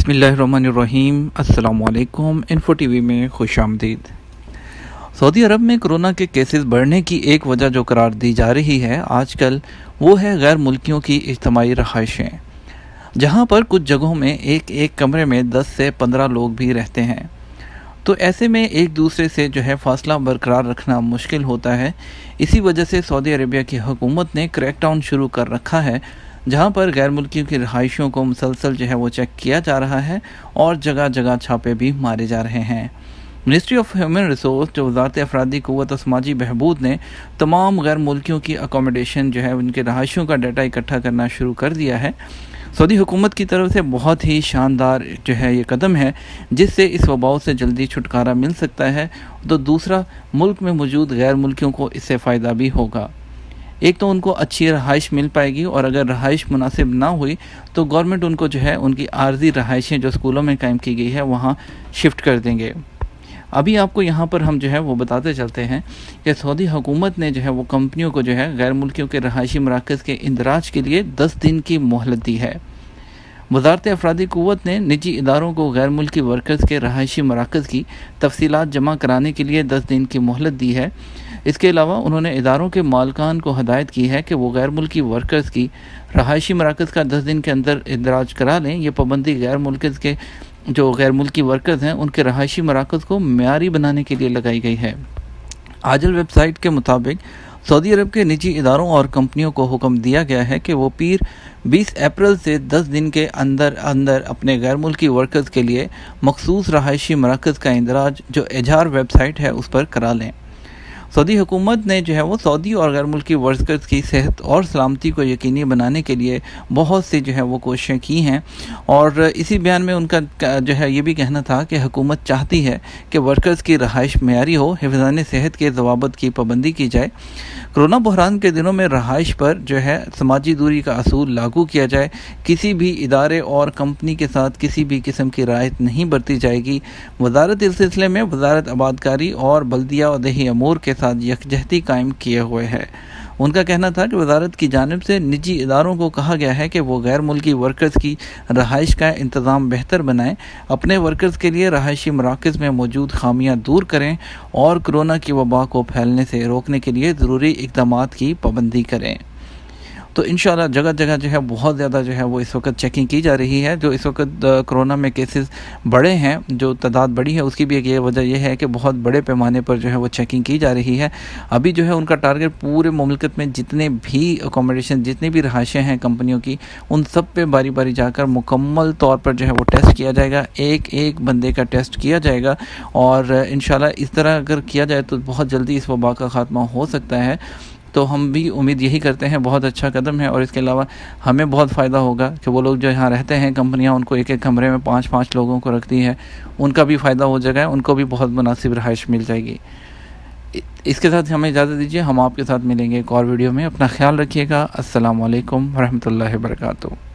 बिस्मिल्लाहिर्रहमानिर्रहीम। अस्सलाम वालेकुम। इन्फो टीवी में खुश आमदीद। सऊदी अरब में कोरोना के केसेस बढ़ने की एक वजह जो करार दी जा रही है आजकल, वो है गैर मुल्कियों की इज्तिमाई रहायशें, जहां पर कुछ जगहों में एक एक कमरे में 10 से 15 लोग भी रहते हैं। तो ऐसे में एक दूसरे से जो है फासला बरकरार रखना मुश्किल होता है। इसी वजह से सऊदी अरेबिया की हुकूमत ने क्रैकडाउन शुरू कर रखा है, जहां पर गैर मुल्कियों की रहायशों को मुसलसल जो है वो चेक किया जा रहा है और जगह जगह छापे भी मारे जा रहे हैं। मिनिस्ट्री ऑफ ह्यूमन रिसोर्स जो वजारत अफरादी क़ुव्वत और समाजी बहबूद ने तमाम गैर मुल्कियों की अकोमोडेशन जो है उनके रहायशों का डाटा इकट्ठा करना शुरू कर दिया है। सऊदी हुकूमत की तरफ से बहुत ही शानदार जो है ये कदम है, जिससे इस वबाओं से जल्दी छुटकारा मिल सकता है। तो दूसरा, मुल्क में मौजूद गैर मुल्कियों को इससे फ़ायदा भी होगा। एक तो उनको अच्छी रहाइश मिल पाएगी, और अगर रहाइश मुनासिब ना हुई तो गवर्नमेंट उनको जो है उनकी आर्जी रहाइशें जो स्कूलों में कायम की गई है वहाँ शिफ्ट कर देंगे। अभी आपको यहाँ पर हम जो है वो बताते चलते हैं कि सऊदी हुकूमत ने जो है वो कंपनियों को जो है गैर मुल्कियों के रहायशी मराकज़ के इंदराज के लिए 10 दिन की मोहलत दी है। वजारत अफरादी क़ुव्वत ने निजी इदारों को गैर मुल्की वर्कर्स के रहायशी मराकज़ की तफसीलात जमा कराने के लिए 10 दिन की मोहलत दी है। इसके अलावा उन्होंने इदारों के मालकान को हदायत की है कि वो गैर मुल्की वर्कर्स की रहायशी मराकज़ का 10 दिन के अंदर इंदराज करा लें। ये पाबंदी गैर मुल्की वर्कर्स हैं उनके रहायशी मराकज़ को मेयारी बनाने के लिए लगाई गई है। आजल वेबसाइट के मुताबिक सऊदी अरब के निजी इदारों और कंपनियों को हुक्म दिया गया है कि वो पीर 20 अप्रैल से 10 दिन के अंदर अपने गैर मुल्की वर्कर्स के लिए मखसूस रहायशी मराकज़ का इंदराज जो एजहार वेबसाइट है उस पर करा लें। सऊदी हुकूमत ने जो है वो सऊदी और गैर मुल्की वर्कर्स की सेहत और सलामती को यकीनी बनाने के लिए बहुत सी जो है वो कोशिशें की हैं, और इसी बयान में उनका जो है ये भी कहना था कि हुकूमत चाहती है कि वर्कर्स की रहाइश मेयारी हो, हिफ़्ज़ान सेहत के ज़वाबित की पाबंदी की जाए। कोरोना बहरान के दिनों में रहाइश पर जो है समाजी दूरी का असूल लागू किया जाए। किसी भी इदारे और कंपनी के साथ किसी भी किस्म की रियायत नहीं बरती जाएगी। वजारत इस सिलसिले में वजारत आबादकारी और बल्दिया और देही अमूर के साथ यकजहती कायम किए हुए है। उनका कहना था कि वजारत की जानिब से निजी इदारों को कहा गया है कि वो गैर मुल्की वर्कर्स की रहाइश का इंतज़ाम बेहतर बनाएं, अपने वर्कर्स के लिए रहायशी मराकज़ में मौजूद खामियां दूर करें और कोरोना की वबा को फैलने से रोकने के लिए ज़रूरी इक़दामात की पाबंदी करें। तो इंशाल्लाह जगह जगह जो है बहुत ज़्यादा जो है वो इस वक्त चेकिंग की जा रही है। जो इस वक्त कोरोना में केसेस बढ़े हैं, जो तादाद बढ़ी है, उसकी भी एक ये वजह यह है कि बहुत बड़े पैमाने पर जो है वो चेकिंग की जा रही है। अभी जो है उनका टारगेट पूरे मुल्क में जितने भी अकोमोडेशन, जितनी भी रहायशें हैं कंपनियों की, उन सब पे बारी बारी जाकर मुकम्मल तौर पर जो है वो टेस्ट किया जाएगा। एक एक बंदे का टेस्ट किया जाएगा, और इंशाल्लाह इस तरह अगर किया जाए तो बहुत जल्दी इस वबा का ख़ात्मा हो सकता है। तो हम भी उम्मीद यही करते हैं। बहुत अच्छा कदम है, और इसके अलावा हमें बहुत फ़ायदा होगा कि वो लोग जो यहाँ रहते हैं, कंपनियाँ उनको एक एक कमरे में 5-5 लोगों को रखती है, उनका भी फ़ायदा हो जाएगा, उनको भी बहुत मुनासिब रहाइश मिल जाएगी। इसके साथ हमें इजाज़त दीजिए, हम आपके साथ मिलेंगे एक और वीडियो में। अपना ख्याल रखिएगा। अस्सलाम वालेकुम वरहमतुल्लाहि वबरकातुहू।